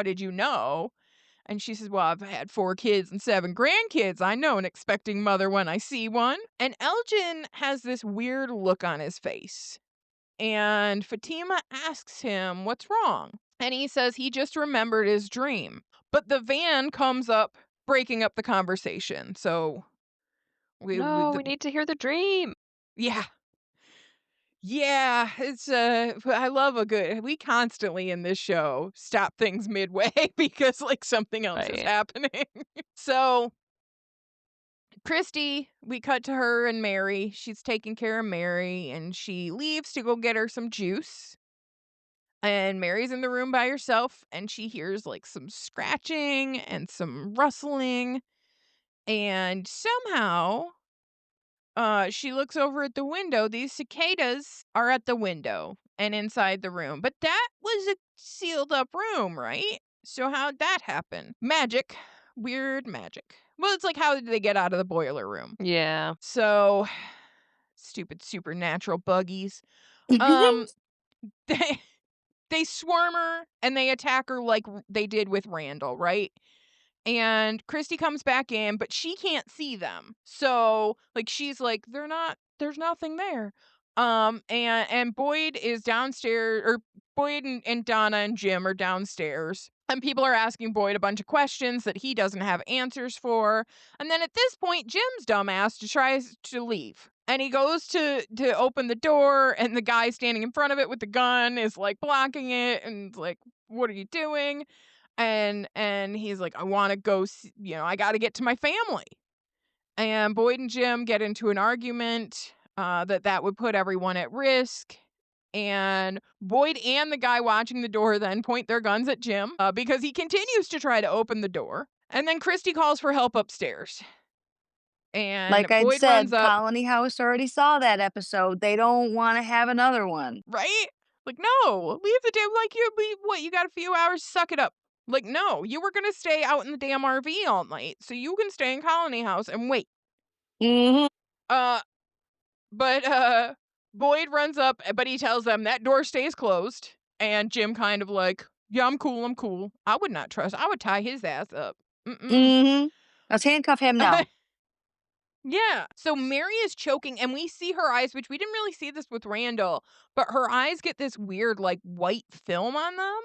did you know?" And she says, "Well, I've had 4 kids and 7 grandkids. I know an expecting mother when I see one." And Elgin has this weird look on his face. And Fatima asks him what's wrong. And he says he just remembered his dream. But the van comes up, breaking up the conversation. So No, we need to hear the dream. yeah. Yeah, it's I love a good we constantly in this show stop things midway because like something else is Right. happening. So Christy, we cut to her and Mary. She's taking care of Mary and she leaves to go get her some juice. And Mary's in the room by herself and she hears like some scratching and some rustling. And somehow, she looks over at the window. These cicadas are at the window and inside the room. But that was a sealed up room, right? So how'd that happen? Magic. Weird magic. Well, it's like, how did they get out of the boiler room? Yeah. So, stupid supernatural buggies. Um, they they swarm her and they attack her like they did with Randall, right? And Christy comes back in, but she can't see them. So, like, she's like, there's nothing there. And Boyd is downstairs, or Boyd and Donna and Jim are downstairs. And people are asking Boyd a bunch of questions that he doesn't have answers for. And then at this point, Jim's dumbass tries to leave. And he goes to open the door, and the guy standing in front of it with the gun is like blocking it and like, what are you doing? And he's like, "I wanna go I gotta get to my family." And Boyd and Jim get into an argument, that would put everyone at risk, and Boyd and the guy watching the door then point their guns at Jim, because he continues to try to open the door, and then Christy calls for help upstairs, and Like I'd Boyd runs said, up. Colony House already saw that episode. They don't wanna have another one. Right? Like, "No, leave the damn you got a few hours, suck it up." Like, "No, you were gonna stay out in the damn RV all night, so you can stay in Colony House and wait." Mhm. Uh, but Boyd runs up, but he tells them that door stays closed, and Jim kind of like, "Yeah, I'm cool, I'm cool. I would not trust I would tie his ass up. Mm-mm." Mhm. Let's handcuff him now. Yeah. So Mary is choking, and we see her eyes, which we didn't really see this with Randall, but her eyes get this weird, like, white film on them.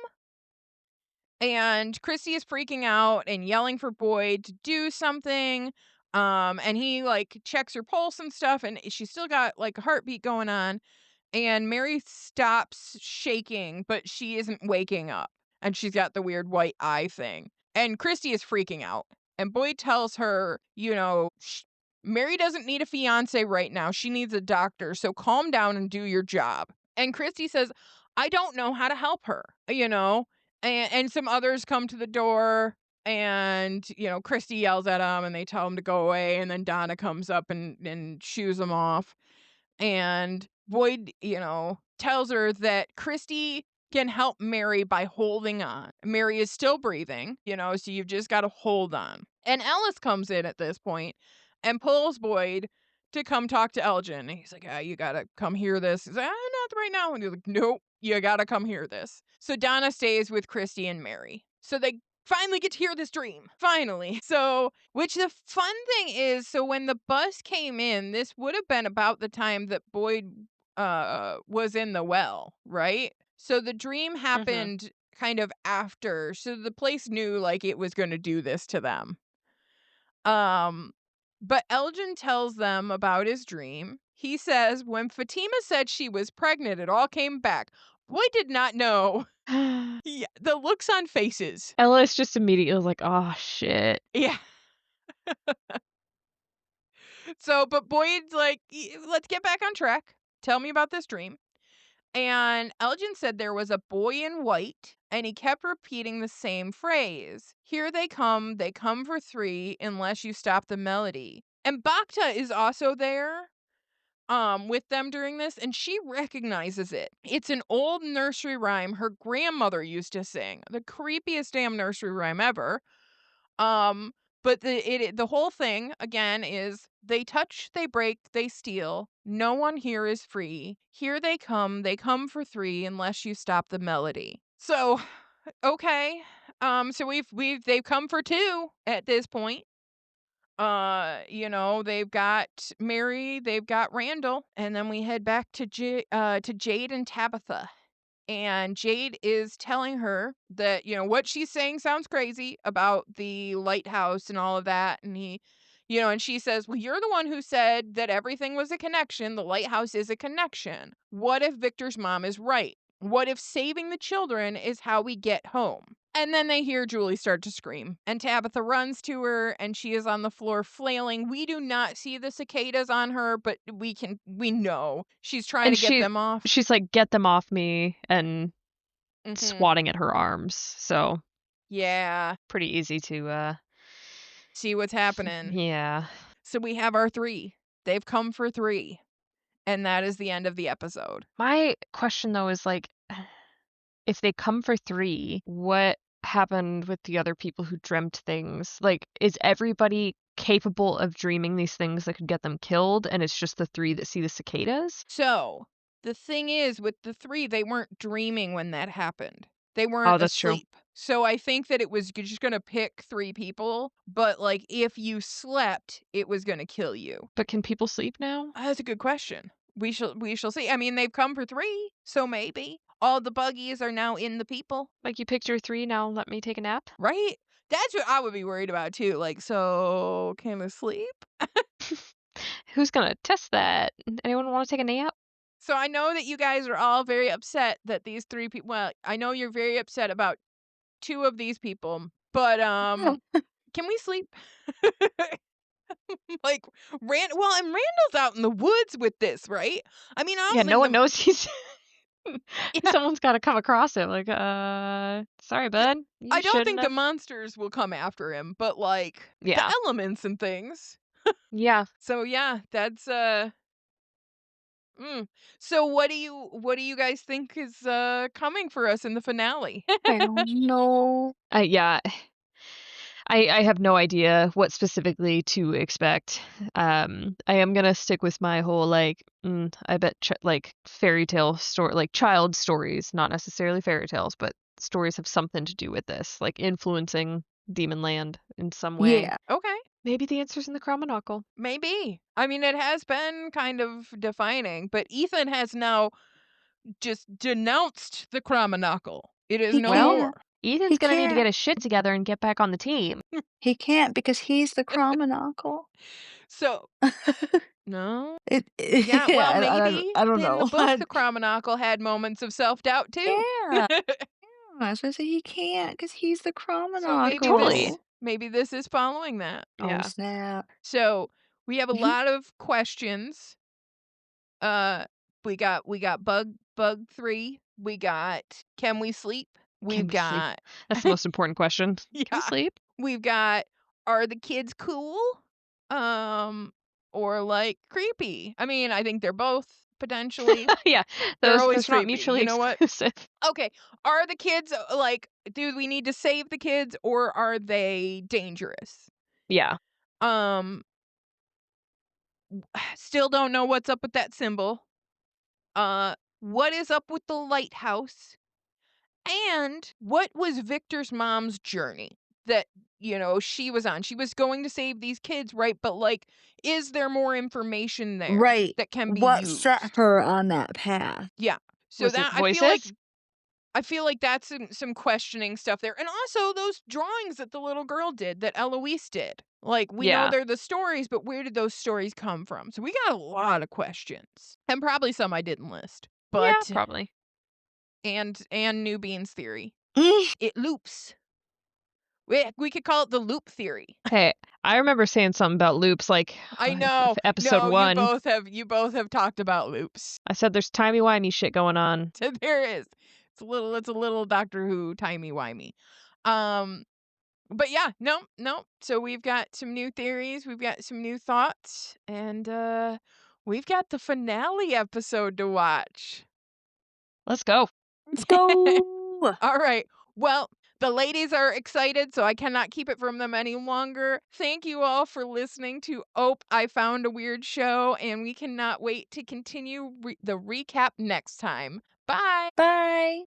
And Christy is freaking out and yelling for Boyd to do something. And he like checks her pulse and stuff, and she's still got like a heartbeat going on. And Mary stops shaking, but she isn't waking up. And she's got the weird white eye thing. And Christy is freaking out. And Boyd tells her, Mary doesn't need a fiance right now. She needs a doctor. So calm down and do your job. And Christy says, "I don't know how to help her, And some others come to the door. And, Christy yells at them and they tell him to go away. And then Donna comes up and shoos them off. And Boyd, tells her that Christy can help Mary by holding on. Mary is still breathing, so you've just got to hold on. And Ellis comes in at this point and pulls Boyd to come talk to Elgin. And he's like, you got to come hear this. He's like, not right now. And he's like, nope, you got to come hear this. So Donna stays with Christy and Mary. So they finally get to hear this dream. Finally. So, which the fun thing is, so when the bus came in, this would have been about the time that Boyd was in the well, right? So the dream Mhm. happened kind of after. So the place knew like it was going to do this to them. Um but Elgin tells them about his dream. He says when Fatima said she was pregnant, it all came back. Boyd did not know. Yeah, the looks on faces. Ellis just immediately was like, "Oh, shit." Yeah. So, but Boyd's like, Let's get back on track. Tell me about this dream." And Elgin said there was a boy in white, and he kept repeating the same phrase. Here they come for three, unless you stop the melody. And Bacta is also there, with them during this, and she recognizes it. It's an old nursery rhyme her grandmother used to sing. The creepiest damn nursery rhyme ever. Um, but the whole thing again is they touch, they break, they steal. No one here is free. Here they come for three, unless you stop the melody. So, okay. So they've come for two at this point. They've got Mary, they've got Randall, and then we head back to Jade and Tabitha. And Jade is telling her that, what she's saying sounds crazy about the lighthouse and all of that. And she says, "Well, you're the one who said that everything was a connection. The lighthouse is a connection. What if Victor's mom is right? What if saving the children is how we get home?" And then they hear Julie start to scream, and Tabitha runs to her, and she is on the floor flailing. We do not see the cicadas on her, but we know she's trying And to get them off. she's like, "Get them off me," and Mhm. swatting at her arms. So Yeah. pretty easy to See what's happening. yeah. So we have our three. They've come for three. And that is the end of the episode. My question though is like, if they come for 3, what happened with the other people who dreamt things? Like, is everybody capable of dreaming these things that could get them killed, and it's just the 3 that see the cicadas? So the thing is, with the three, they weren't dreaming when that happened. They Oh, weren't that's true. asleep. So I think that it was just going to pick three people. But like, if you slept, it was going to kill you. But can people sleep now? That's a good question. We shall see. I mean, they've come for three, so maybe all the buggies are now in the people. Like, you picked your 3, now let me take a nap? Right? That's what I would be worried about too. Like, so can I sleep? Who's gonna test that? Anyone wanna take a nap? So I know that you guys are all very upset that these three people. Well, I know you're very upset about two of these people, but can we sleep? Like well, and Randall's out in the woods with this, right? I mean, I Yeah, don't no think one the knows he's yeah, someone's gotta come across him, like, sorry, yeah, bud, you I don't shouldn't think the have." monsters will come after him, but like the Yeah. elements and things. Yeah. So yeah, that's Mm. So what do you guys think is coming for us in the finale? I don't know. Yeah. I have no idea what specifically to expect. I am gonna stick with my whole, like, I bet like, fairy tale story, like, child stories, not necessarily fairy tales, but stories have something to do with this, like, influencing Demon Land in some way. Yeah. Okay, Maybe the answer's in the Cromonocle. maybe. I mean, it has been kind of defining, but Ethan has now just denounced the Cromonocle. It is He no Well, can't. more. Ethan's He gonna need to get can't. his shit together and get back on the team. He can't because he's the Cromonocle. So no, yeah. Yeah, Well, I maybe I don't in the know. book the Cromonocle had moments of self doubt too. Yeah, I was gonna say he can't because he's the So maybe Totally. this Cromonocle. maybe this is following that. Oh, Yeah. snap. So we have a lot of questions. Uh, we got bug 3. We got can we sleep? Can We've we sleep? got That's the most important question. Can we yeah. sleep? We've got are the kids cool? Um, or like creepy. I mean, I think they're both potentially. Yeah, They're those always are not creepy. mutually You know what? exclusive. Okay. Are the kids like do we need to save the kids or are they dangerous? Yeah. Um, still don't know what's up with that symbol. What is up with the lighthouse? And what was Victor's mom's journey that, she was on? She was going to save these kids, right? But like, is there more information there Right. that can be What set used? her on that path? Yeah. So Was it that voices? I feel like that's some questioning stuff there. And also those drawings that the little girl did, that Eloise did. Like, we know Yeah. they're the stories, but where did those stories come from? So we got a lot of questions. And probably some I didn't list. Yeah, But probably. and new Bean's theory. Mm, It loops. We could call it the loop theory. Hey, I remember saying something about loops, like, I know. episode No, 1. you both have talked about loops. I said there's timey-wimey shit going on. There is. It's a little Doctor Who timey-wimey. Um, but yeah, no. So we've got some new theories, we've got some new thoughts, and we've got the finale episode to watch. Let's go. Let's go. All right. Well, the ladies are excited, so I cannot keep it from them any longer. Thank you all for listening to Ope, I Found a Weird Show, and we cannot wait to continue the recap next time. Bye. Bye.